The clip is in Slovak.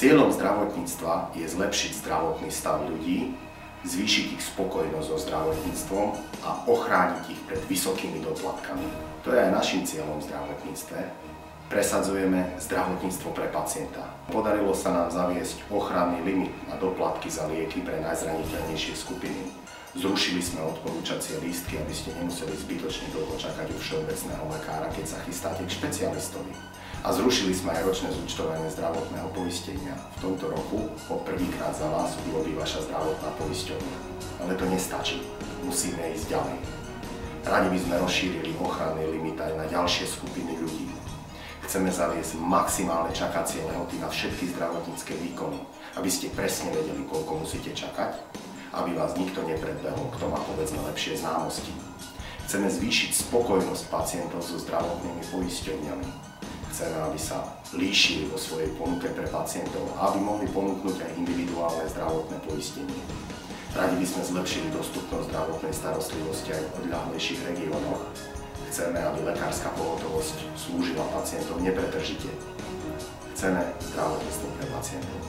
Cieľom zdravotníctva je zlepšiť zdravotný stav ľudí, zvýšiť ich spokojnosť so zdravotníctvom a ochrániť ich pred vysokými doplatkami. To je aj našim cieľom v zdravotníctve. Presadzujeme zdravotníctvo pre pacienta. Podarilo sa nám zaviesť ochranný limit na doplatky za lieky pre najzraniteľnejšie skupiny. Zrušili sme odporúčacie lístky, aby ste nemuseli zbytočne dlho čakať u všeobecného lekára, keď sa chystáte k špecialistovi. A zrušili sme aj ročné zúčtovanie zdravotného poistenia. V tomto roku po prvýkrát za vás urobí vaša zdravotná poisťovňa. Ale to nestačí. Musíme ísť ďalej. Radi by sme rozšírili ochranný limit aj na ďalšie skupiny ľudí. Chceme zaviesť maximálne čakacie lehoty na všetky zdravotnícke výkony, aby ste presne vedeli, koľko musíte čakať, aby vás nikto nepredbehol, kto má povedzme lepšie známosti. Chceme zvýšiť spokojnosť pacientov so zdravotnými poisťovňami. Chceme, aby sa líšili vo svojej ponuke pre pacientov a aby mohli ponúknuť aj individuálne zdravotné poistenie. Radi by sme zlepšili dostupnosť zdravotnej starostlivosti aj v odľahlejších regiónoch. Chceme, aby lekárska pohotovosť slúžila pacientom nepretržite. Chceme zdravotníctvo pre pacientov.